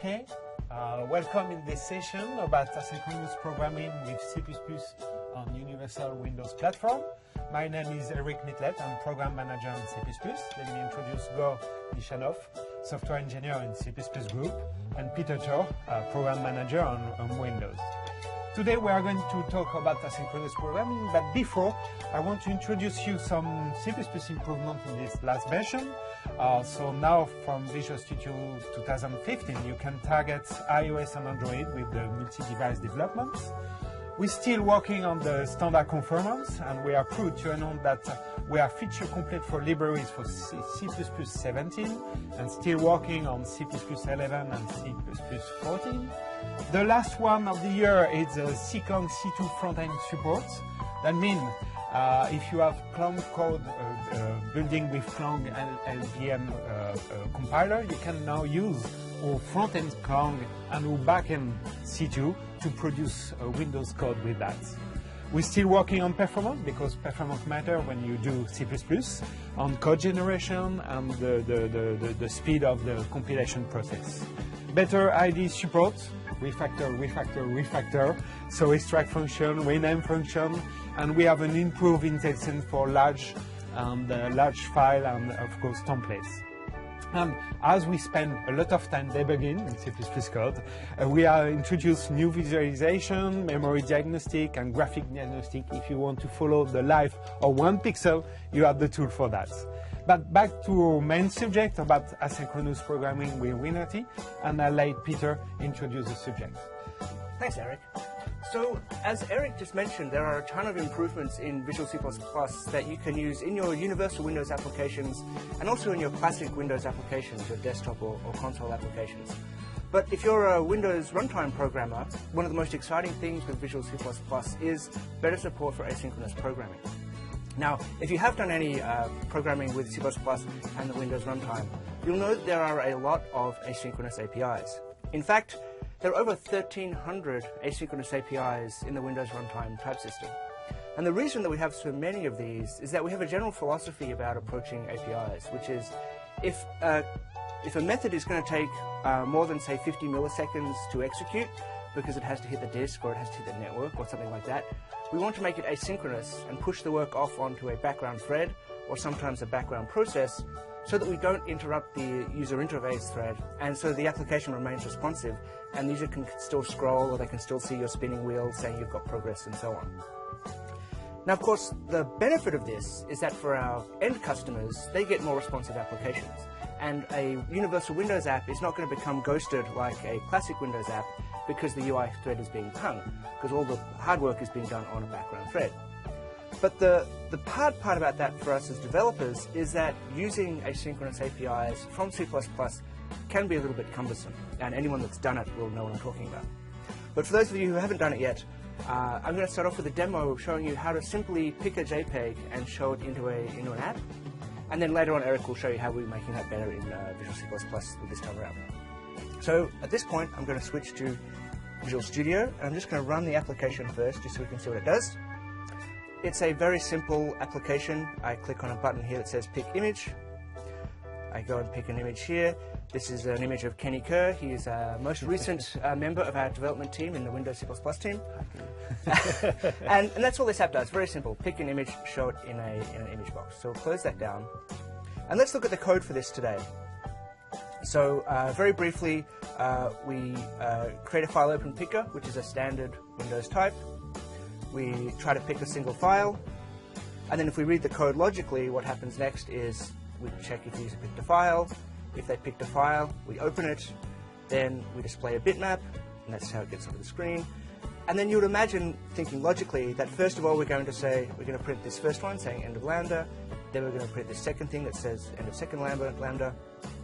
Okay, welcome in this session about asynchronous programming with C++ on Universal Windows Platform. My name is Eric Mitlet, I'm Program Manager in C++. Let me introduce Go Nishanov, Software Engineer in C++ Group, and Peter Cho, Program Manager on Windows. Today we are going to talk about asynchronous programming, but before I want to introduce you some C++ improvement in this last version. So now from Visual Studio 2015 you can target iOS and Android with the multi-device development. We're still working on the standard conformance, and we are proud to announce that we are feature complete for libraries for C++ 17 and still working on C++ 11 and C++ 14. The last one of the year is C-Clang C2 front-end support. That means if you have Clang code building with Clang LVM compiler, you can now use our front-end Clang and our back-end C2 to produce Windows code with that. We're still working on performance because performance matters when you do C++, on code generation and the speed of the compilation process. Better ID support, refactor, so extract function, rename function, and we have an improved intelligence for large file and of course templates. And as we spend a lot of time debugging in C++ code, we are introduced new visualization, memory diagnostic, and graphic diagnostic. If you want to follow the life of one pixel, you have the tool for that. But back to our main subject about asynchronous programming with Winity, and I'll let Peter introduce the subject. Thanks, Eric. So, as Eric just mentioned, there are a ton of improvements in Visual C++ that you can use in your Universal Windows applications and also in your classic Windows applications, your desktop or console applications. But if you're a Windows runtime programmer, one of the most exciting things with Visual C++ is better support for asynchronous programming. Now, if you have done any programming with C++ and the Windows runtime, you'll know that there are a lot of asynchronous APIs. In fact, there are over 1,300 asynchronous APIs in the Windows runtime type system. And the reason that we have so many of these is that we have a general philosophy about approaching APIs, which is if a method is going to take more than, say, 50 milliseconds to execute because it has to hit the disk or it has to hit the network or something like that, we want to make it asynchronous and push the work off onto a background thread or sometimes a background process so that we don't interrupt the user interface thread and so the application remains responsive and the user can still scroll or they can still see your spinning wheel saying you've got progress and so on. Now, of course, the benefit of this is that for our end customers, they get more responsive applications. And a Universal Windows app is not going to become ghosted like a classic Windows app because the UI thread is being hung, because all the hard work is being done on a background thread. But the hard part about that for us as developers is that using asynchronous APIs from C++ can be a little bit cumbersome, and anyone that's done it will know what I'm talking about. But for those of you who haven't done it yet, I'm going to start off with a demo showing you how to simply pick a JPEG and show it into an app. And then later on, Eric will show you how we're making that better in Visual C++ with this time around. So at this point, I'm going to switch to Visual Studio, and I'm just going to run the application first, just so we can see what it does. It's a very simple application. I click on a button here that says Pick Image. I go and pick an image here. This is an image of Kenny Kerr. He is a most recent member of our development team in the Windows C++ team. and that's all this app does. Very simple. Pick an image, show it in an image box. So we'll close that down. And let's look at the code for this today. So very briefly, we create a file open picker, which is a standard Windows type. We try to pick a single file. And then if we read the code logically, what happens next is we check if the user picked a file. If they picked a file, we open it. Then we display a bitmap, and that's how it gets onto the screen. And then you would imagine, thinking logically, that first of all we're going to print this first one saying end of lambda. Then we're going to print this second thing that says end of second lambda.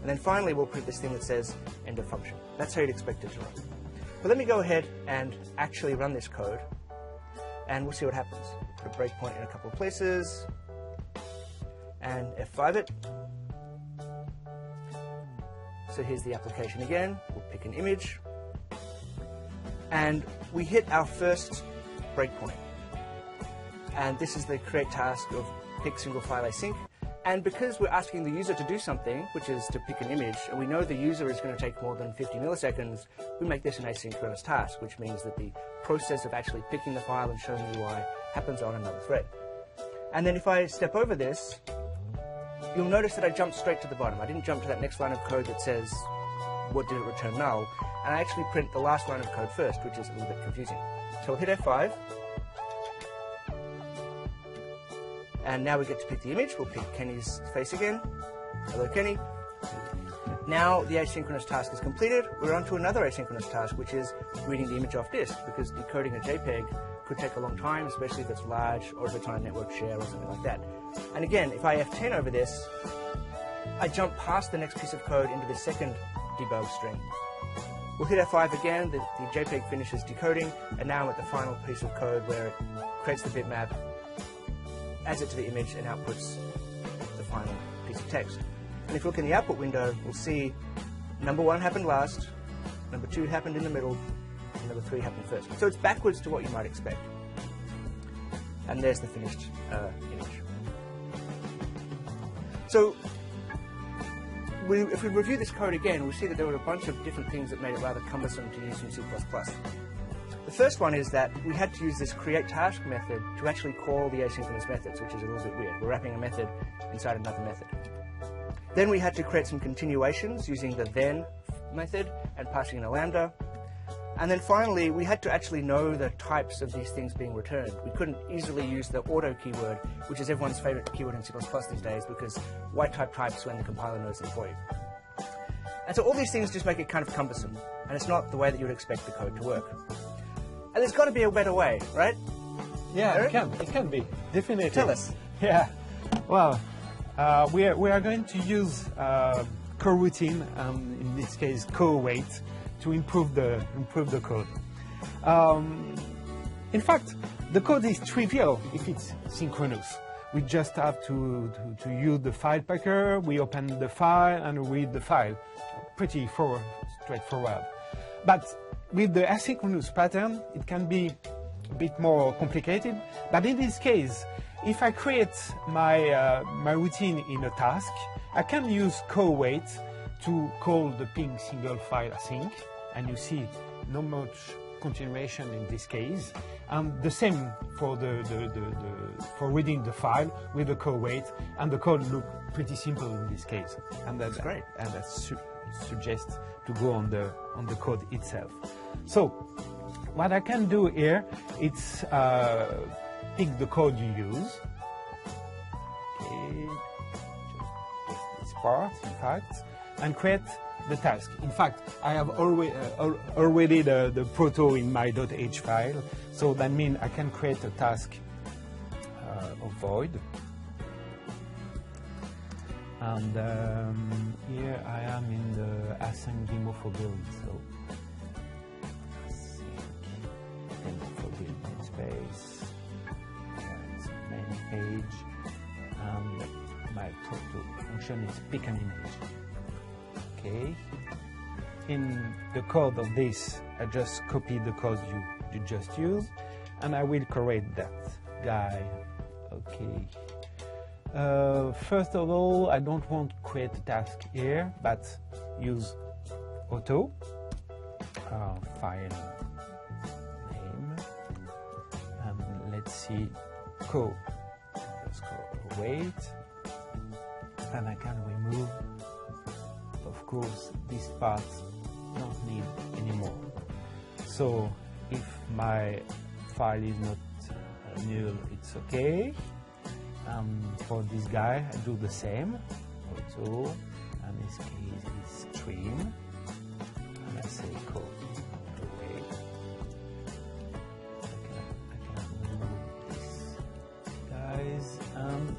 And then finally we'll print this thing that says end of function. That's how you'd expect it to run. But let me go ahead and actually run this code, and we'll see what happens. Put a breakpoint in a couple of places, and F5 it. So here's the application again. We'll pick an image, and we hit our first breakpoint. And this is the create task of pick single file async. And because we're asking the user to do something, which is to pick an image, and we know the user is going to take more than 50 milliseconds, we make this an asynchronous task, which means that the process of actually picking the file and showing the UI happens on another thread. And then if I step over this, you'll notice that I jumped straight to the bottom. I didn't jump to that next line of code that says, what did it return null? And I actually print the last line of code first, which is a little bit confusing. So we'll hit F5. And now we get to pick the image. We'll pick Kenny's face again. Hello, Kenny. Now the asynchronous task is completed. We're on to another asynchronous task, which is reading the image off disk, because decoding a JPEG could take a long time, especially if it's large or if it's on a network share or something like that. And again, if I F10 over this, I jump past the next piece of code into the second debug string. We'll hit F5 again, the JPEG finishes decoding, and now I'm at the final piece of code where it creates the bitmap, adds it to the image, and outputs the final piece of text. And if you look in the output window, we'll see number 1 happened last, number 2 happened in the middle, and number 3 happened first. So it's backwards to what you might expect. And there's the finished image. So if we review this code again, we'll see that there were a bunch of different things that made it rather cumbersome to use in C++. The first one is that we had to use this createTask method to actually call the asynchronous methods, which is a little bit weird. We're wrapping a method inside another method. Then we had to create some continuations using the then method and passing in a lambda. And then finally, we had to actually know the types of these things being returned. We couldn't easily use the auto keyword, which is everyone's favorite keyword in C++ these days, because white type types when the compiler knows them for you. And so all these things just make it kind of cumbersome, and it's not the way that you would expect the code to work. And there's got to be a better way, right? Yeah, Eric? it can be, definitely. Tell us. Yeah, well, we are going to use coroutine, in this case co-wait, to improve the code. In fact, the code is trivial if it's synchronous. We just have to use the file packer, we open the file and read the file. Pretty straightforward. But with the asynchronous pattern, it can be a bit more complicated. But in this case, if I create my routine in a task, I can use co-wait to call the ping single file async, and you see not much continuation in this case. And the same for for reading the file with the co-wait, and the code looks pretty simple in this case. And that's great. And that suggests to go on the code itself. So what I can do here, it's pick the code you use. Okay, just this part, in fact, and create the task. In fact, I have already the proto in my .h file, so that means I can create a task of void. And here I am in the async demo for build. So async demo for build space. It's main page, and my proto function is pick an image. Okay. In the code of this, I just copy the code you just used, and I will correct that guy. Okay. First of all, I don't want to create a task here, but use auto file name, and let's see co_wait, and I can remove. Of course, this part don't need anymore. So if my file is not null, it's okay. For this guy, I do the same. Also, and this case is stream. And I say co_wait. I can remove this guys and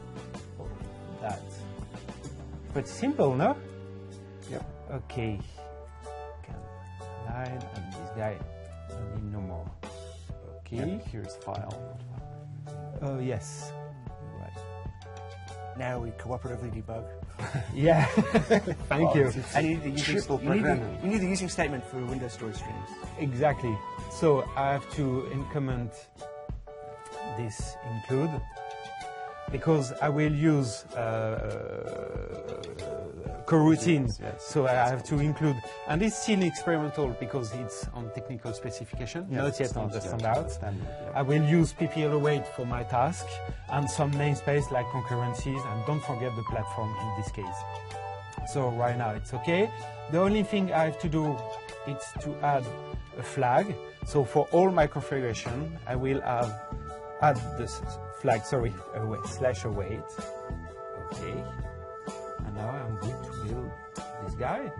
that. Pretty simple, no? Yep. Okay. Can align, and this guy need no more. Okay. And here's file. Oh yes. Now we cooperatively debug. Yeah. Thank you. And you need programming. you need the using statement for Windows storage streams. Exactly. So I have to increment this include, because I will use coroutines, Yes. so I have to include, and it's still experimental because it's on technical specification, not yet on the standard. I will use pp.await for my task and some namespace like concurrencies, and don't forget the platform in this case. So right now it's okay. The only thing I have to do is to add a flag. So for all my configuration, I will add this flag, sorry, await, /await. Okay. And now I'm going to build this guy.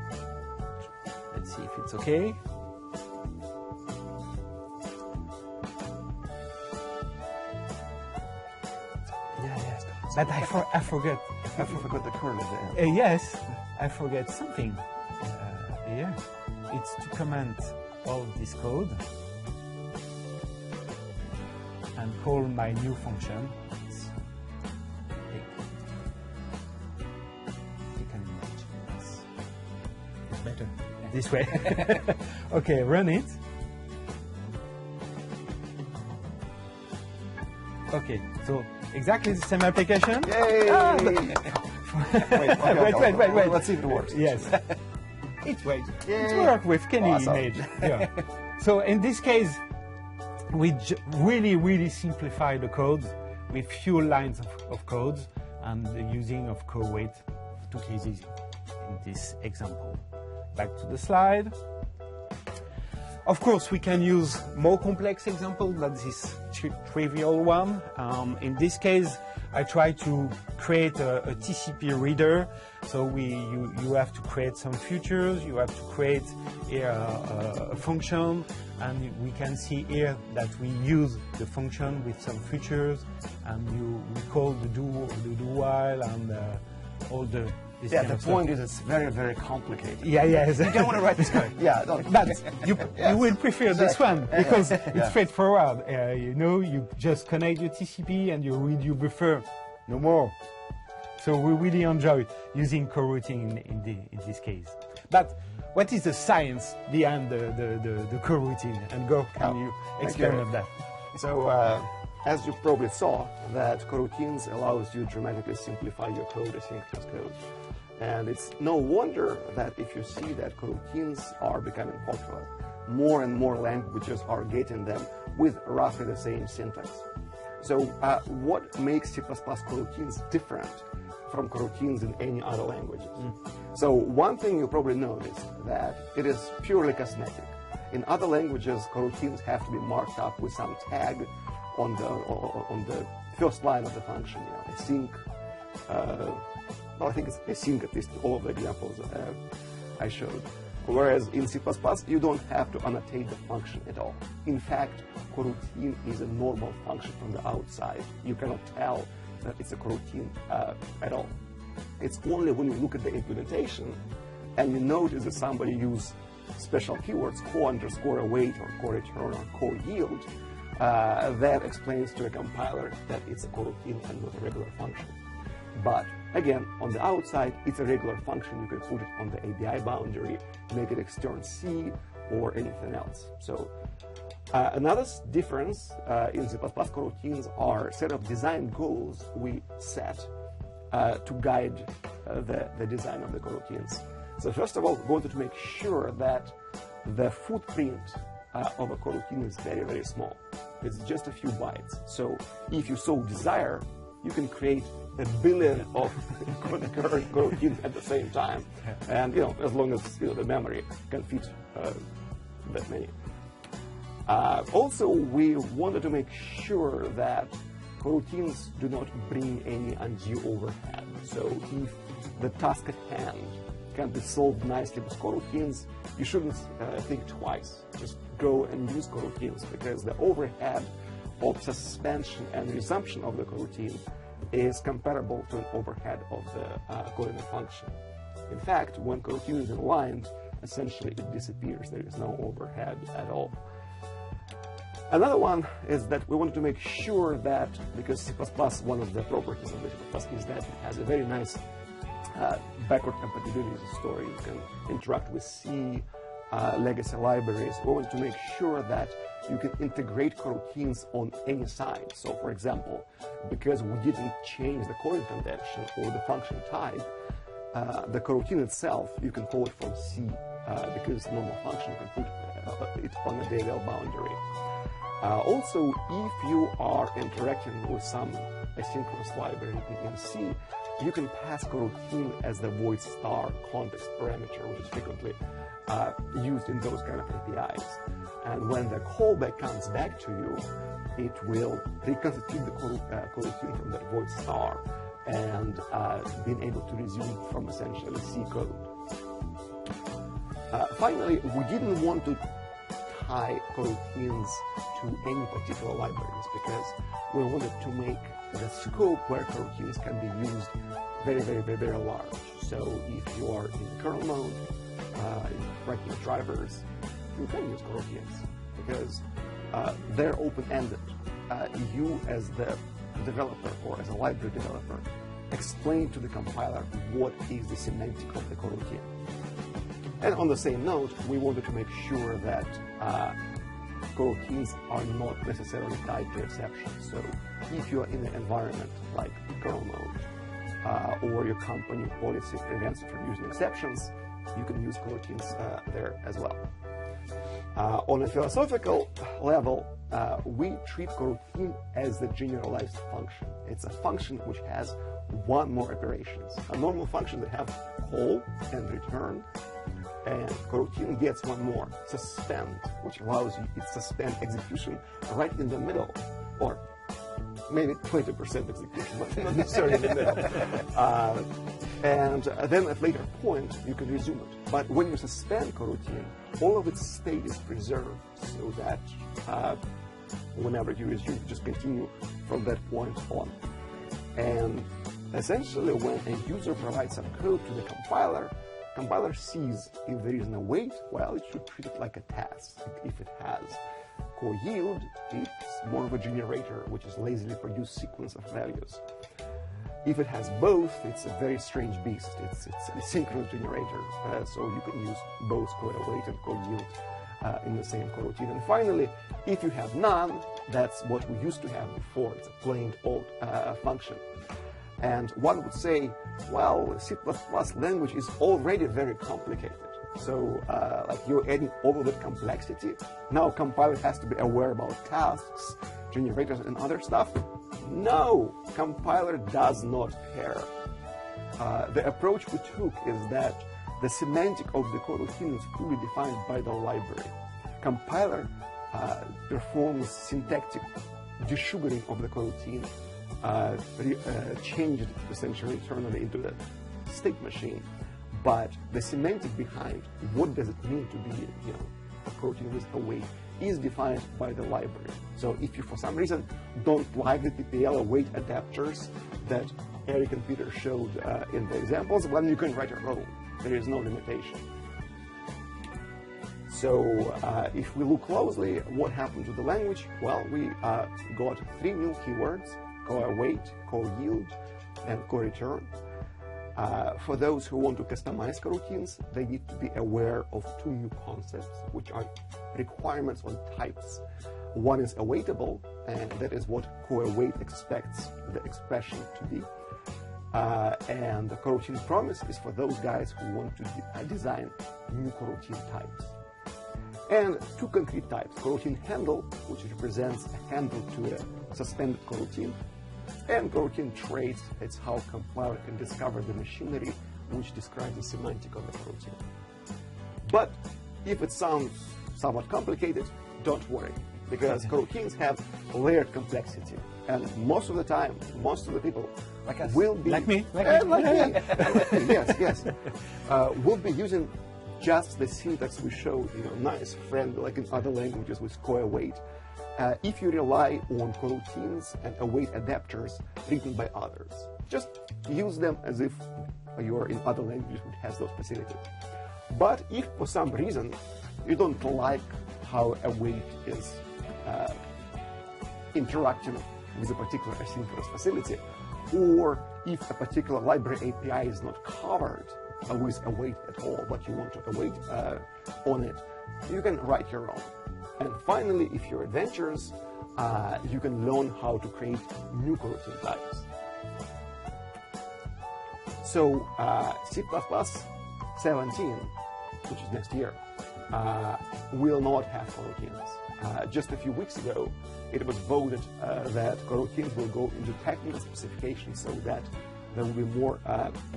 Let's see if it's okay. Yeah. But I forget. I forgot the kernel there. Yes, I forget something. Yeah, it's to comment all this code and call my new function. It's better this way. Okay, run it. Okay, so exactly the same application. Yay! Wait. Let's see if it works. Yes. It works with Kenny Awesome. image. Yeah. So in this case, we really simplify the code with few lines of code and the using of co-wait took it easy in this example. Back to the slide. Of course, we can use more complex example than this trivial one. In this case, I try to create a TCP reader. So you have to create some features. You have to create a function, and we can see here that we use the function with some features, and we call the do while and all the. Yeah, the point is it's very complicated. Yeah. You don't want to write this code. Yeah, don't. But you will prefer this one because it's straightforward. You just connect your TCP and you read your buffer, no more. So we really enjoy using coroutine in this case. But what is the science behind the coroutine? And can you explain that? So, as you probably saw, that coroutines allows you to dramatically simplify your code, asynchronous code. And it's no wonder that if you see that coroutines are becoming popular, more and more languages are getting them with roughly the same syntax. So what makes C++ coroutines different from coroutines in any other languages? So one thing you probably noticed that it is purely cosmetic. In other languages, coroutines have to be marked up with some tag on the first line of the function, async. I think it's async, at least all of the examples I showed. Whereas in C++, you don't have to annotate the function at all. In fact, coroutine is a normal function from the outside. You cannot tell that it's a coroutine at all. It's only when you look at the implementation and you notice that somebody used special keywords, co_await or co_return or co_yield, that explains to a compiler that it's a coroutine and not a regular function. But again, on the outside, it's a regular function. You can put it on the ABI boundary, make it extern C or anything else. So another difference in C++ coroutines are a set of design goals we set to guide the design of the coroutines. So first of all, we wanted to make sure that the footprint of a coroutine is very small. It's just a few bytes. So if you so desire, you can create 1 billion of concurrent coroutines at the same time, and as long as the memory can fit that many. Also, we wanted to make sure that coroutines do not bring any undue overhead. So if the task at hand can be solved nicely with coroutines, you shouldn't think twice. Just go and use coroutines, because the overhead of suspension and resumption of the coroutine is comparable to an overhead of the calling a function. In fact, when coroutine is inlined, essentially it disappears. There is no overhead at all. Another one is that we wanted to make sure that, because C++, one of the properties of C++ is that it has a very nice backward compatibility story. You can interact with C, legacy libraries. We want to make sure that you can integrate coroutines on any side. So for example, because we didn't change the calling convention or the function type, the coroutine itself, you can call it from C, because it's a normal function, you can put it on a data boundary. Also, if you are interacting with some asynchronous library in C, you can pass coroutine as the void star context parameter, which is frequently used in those kind of APIs. And when the callback comes back to you, it will reconstitute the coroutine from that void star and being able to resume from essentially C code. Finally, we didn't want to tie coroutines to any particular libraries because we wanted to make the scope where coroutines can be used very, very, very, very large. So if you are in kernel mode, writing drivers, you can use coroutines because they're open-ended. You as the developer or as a library developer explain to the compiler what is the semantic of the coroutine. And on the same note, we wanted to make sure that coroutines are not necessarily tied to exceptions. So if you are in an environment like kernel mode or your company policy prevents you from using exceptions, you can use coroutines there as well. On a philosophical level, we treat coroutine as the generalized function. It's a function which has one more operations. A normal function that have call and return, and coroutine gets one more, suspend, which allows you to suspend execution right in the middle, or maybe 20% execution, but not necessarily in the middle. And then at later point, you can resume it. But when you suspend coroutine, all of its state is preserved so that whenever you resume, you just continue from that point on. And essentially, when a user provides some code to the compiler sees if there is an await, well, it should treat it like a task. If it has core yield, it's more of a generator, which is lazily produced sequence of values. If it has both, it's a very strange beast. It's a synchronous generator, so you can use both core await and core yield in the same coroutine. And finally, if you have none, that's what we used to have before. It's a plain old function. And one would say, well, C++ language is already very complicated. So, like you're adding all of that complexity. Now compiler has to be aware about tasks, generators, and other stuff. No, compiler does not care. The approach we took is that the semantic of the coroutine is clearly defined by the library. Compiler performs syntactic desugaring of the coroutine, changed essentially internally into the state machine. But the semantic behind what does it mean to be, a coroutine with await is defined by the library. So if you for some reason don't like the TPL await adapters that Eric and Peter showed in the examples, well, you can write your own. There is no limitation. So if we look closely, what happened to the language? Well, we got 3 new keywords: core await, core yield, and core return. For those who want to customize coroutines, they need to be aware of 2 new concepts, which are requirements on types. One is awaitable, and that is what core await expects the expression to be. And the coroutine promise is for those guys who want to design new coroutine types. And 2 concrete types: coroutine handle, which represents a handle to a suspended coroutine, and coroutine trace. It's how compiler can discover the machinery which describes the semantic of the coroutine. But if it sounds somewhat complicated, don't worry, because coroutines have layered complexity, and most of the time, most of the people like us. Will be like me, yes, will be using just the syntax we showed, nice, friendly, like in other languages with core await. If you rely on coroutines and await adapters written by others, just use them as if you are in other languages which has those facilities. But if for some reason you don't like how await is interacting with a particular asynchronous facility, or if a particular library API is not covered with await at all, but you want to await on it, you can write your own. And finally, if you're adventurous, you can learn how to create new coroutine types. So C++ 17, which is next year, will not have coroutines. Just a few weeks ago, it was voted that coroutines will go into technical specifications so that there will be more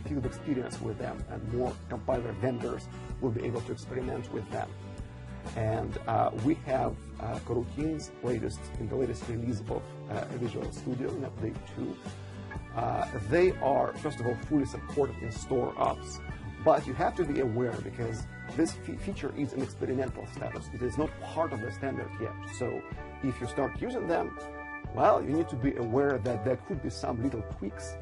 field experience with them and more compiler vendors will be able to experiment with them. And we have coroutines in the latest release of Visual Studio in Update 2. They are, first of all, fully supported in store apps, but you have to be aware because this feature is an experimental status. It is not part of the standard yet. So if you start using them, well, you need to be aware that there could be some little tweaks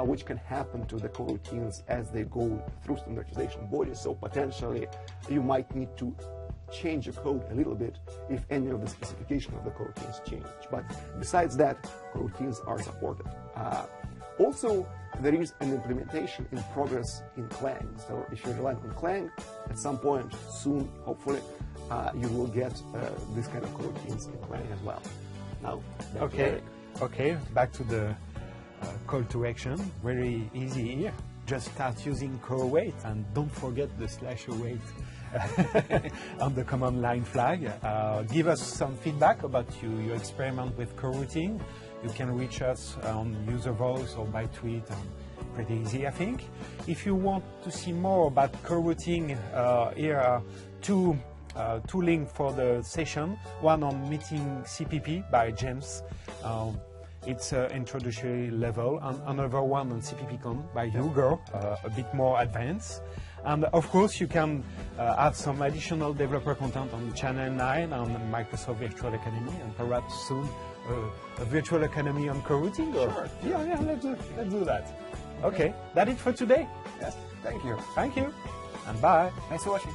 which can happen to the coroutines as they go through standardization bodies. So potentially you might need to change the code a little bit if any of the specification of the coroutines change. But besides that, coroutines are supported. Also, there is an implementation in progress in Clang. So if you're relying on Clang, at some point soon, hopefully, you will get this kind of coroutines in Clang as well. Now, okay, back to the call to action. Very easy here. Just start using co-await and don't forget the /await on the command line flag. Give us some feedback about your experiment with coroutine. You can reach us on user voice or by tweet. Pretty easy, I think. If you want to see more about coroutine, here are two links for the session. One on meeting CPP by James. It's introductory level, and another one on CPPCon by Hugo, a bit more advanced. And of course, you can have some additional developer content on Channel 9 on Microsoft Virtual Academy, and perhaps soon a Virtual Academy on coroutine. Sure. Yeah, let's do that. Okay, that's it for today. Yes, thank you. Thank you, and bye. Thanks for watching.